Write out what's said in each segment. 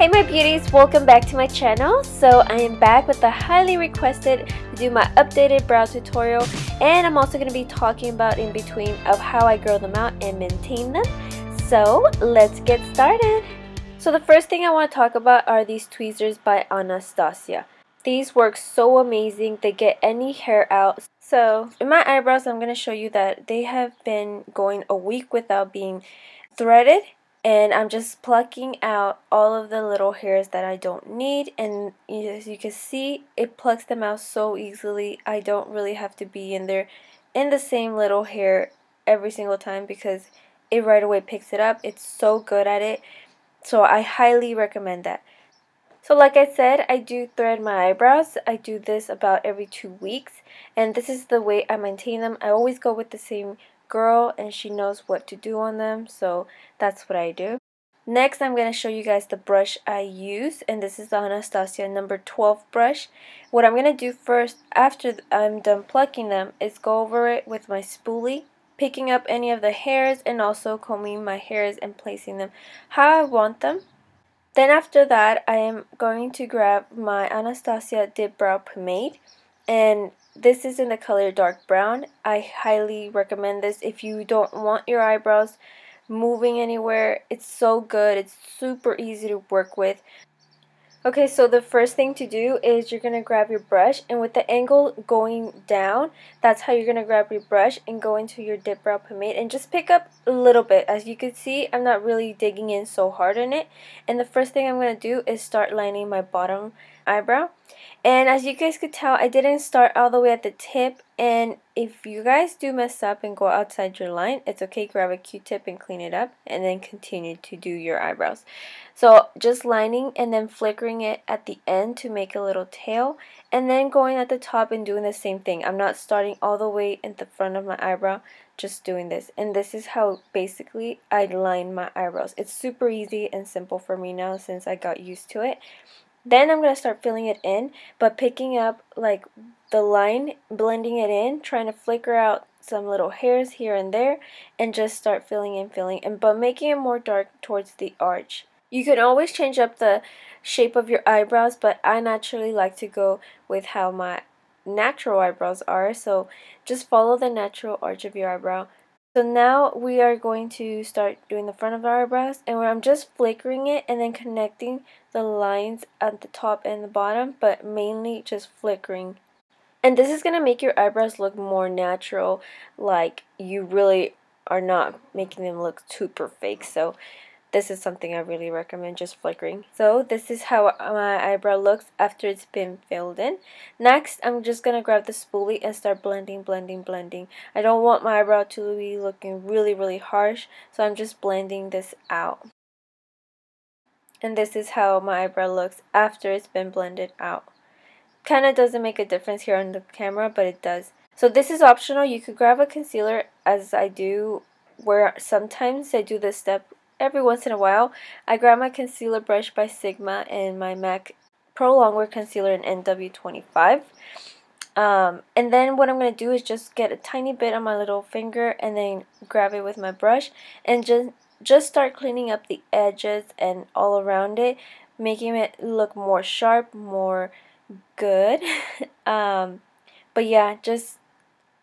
Hey my beauties, welcome back to my channel. So I am back with the highly requested to do my updated brow tutorial, and I'm also going to be talking about in between of how I grow them out and maintain them. So let's get started. So the first thing I want to talk about are these tweezers by Anastasia. These work so amazing, they get any hair out. So in my eyebrows, I'm going to show you that they have been going a week without being threaded. And I'm just plucking out all of the little hairs that I don't need, and as you can see, it plucks them out so easily. I don't really have to be in there in the same little hair every single time because it right away picks it up. It's so good at it, so I highly recommend that. So like I said, I do thread my eyebrows. I do this about every 2 weeks, and this is the way I maintain them. I always go with the same girl, and she knows what to do on them, so that's what I do. Next, I'm going to show you guys the brush I use, and this is the Anastasia number 12 brush. What I'm going to do first, after I'm done plucking them, is go over it with my spoolie, picking up any of the hairs and also combing my hairs and placing them how I want them. Then after that, I am going to grab my Anastasia DipBrow Pomade, and this is in the color dark brown. I highly recommend this if you don't want your eyebrows moving anywhere. It's so good. It's super easy to work with. Okay, so the first thing to do is you're going to grab your brush, and with the angle going down, that's how you're going to grab your brush and go into your DipBrow Pomade and just pick up a little bit. As you can see, I'm not really digging in so hard in it. And the first thing I'm going to do is start lining my bottom eyebrow. And as you guys could tell, I didn't start all the way at the tip, and if you guys do mess up and go outside your line, it's okay, grab a Q-tip and clean it up, and then continue to do your eyebrows. So just lining and then flickering it at the end to make a little tail, and then going at the top and doing the same thing. I'm not starting all the way in the front of my eyebrow, just doing this. And this is how basically I line my eyebrows. It's super easy and simple for me now since I got used to it. Then I'm going to start filling it in, but picking up like the line, blending it in, trying to flicker out some little hairs here and there, and just start filling in, but making it more dark towards the arch. You can always change up the shape of your eyebrows, but I naturally like to go with how my natural eyebrows are, so just follow the natural arch of your eyebrow. So now we are going to start doing the front of our eyebrows, and where I'm just flickering it and then connecting the lines at the top and the bottom, but mainly just flickering. And this is going to make your eyebrows look more natural, like you really are not making them look super fake. So this is something I really recommend, just flickering. So this is how my eyebrow looks after it's been filled in. Next, I'm just going to grab the spoolie and start blending. I don't want my eyebrow to be looking really harsh, so I'm just blending this out. And this is how my eyebrow looks after it's been blended out. Kind of doesn't make a difference here on the camera, but it does. So this is optional. You could grab a concealer, as I do, where sometimes I do this step every once in a while. I grab my concealer brush by Sigma and my MAC Pro Longwear Concealer in NW25. And then what I'm going to do is just get a tiny bit on my little finger and then grab it with my brush and just start cleaning up the edges and all around it, making it look more sharp, more good. But yeah, just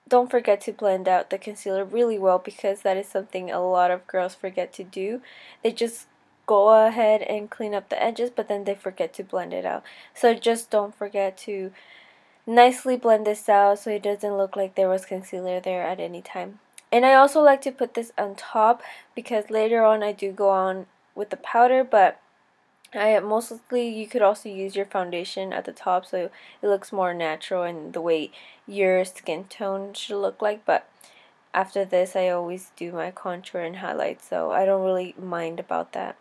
don't forget to blend out the concealer really well, because that is something a lot of girls forget to do. They just go ahead and clean up the edges, but then they forget to blend it out. So just don't forget to nicely blend this out so it doesn't look like there was concealer there at any time. And I also like to put this on top because later on I do go on with the powder, but mostly you could also use your foundation at the top so it looks more natural and the way your skin tone should look like. But after this I always do my contour and highlight, so I don't really mind about that.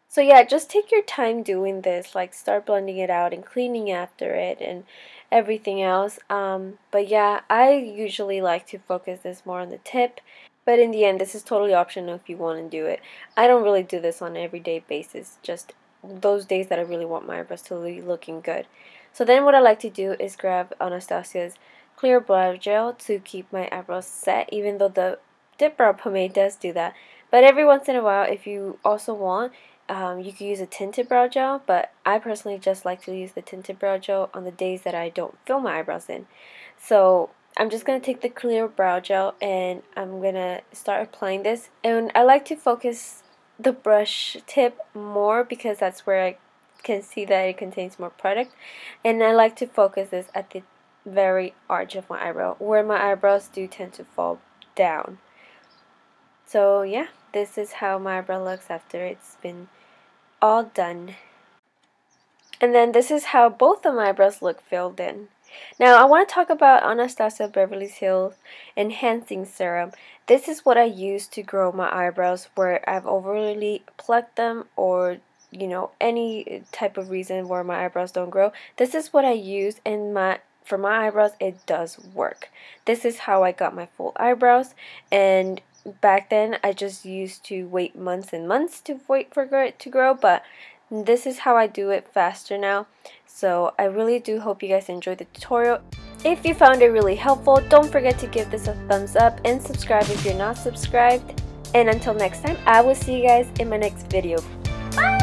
So yeah, just take your time doing this, like start blending it out and cleaning after it and everything else. But yeah, I usually like to focus this more on the tip, but in the end this is totally optional if you want to do it. I don't really do this on an everyday basis, just those days that I really want my eyebrows to be looking good. So then what I like to do is grab Anastasia's clear brow gel to keep my eyebrows set, even though the DipBrow Pomade does do that. But every once in a while, if you also want, you can use a tinted brow gel, but I personally just like to use the tinted brow gel on the days that I don't fill my eyebrows in. So I'm just going to take the clear brow gel and I'm going to start applying this. And I like to focus the brush tip more because that's where I can see that it contains more product. And I like to focus this at the very arch of my eyebrow, where my eyebrows do tend to fall down. So yeah, this is how my eyebrow looks after it's been all done. And then this is how both of my eyebrows look filled in. Now I want to talk about Anastasia Beverly Hills Enhancing Serum. This is what I use to grow my eyebrows where I've overly plucked them, or you know, any type of reason where my eyebrows don't grow. This is what I use, and for my eyebrows it does work. This is how I got my full eyebrows, and back then I just used to wait months and months to wait for it to grow, but this is how I do it faster now. So I really do hope you guys enjoyed the tutorial. If you found it really helpful, don't forget to give this a thumbs up and subscribe if you're not subscribed. And until next time, I will see you guys in my next video. Bye!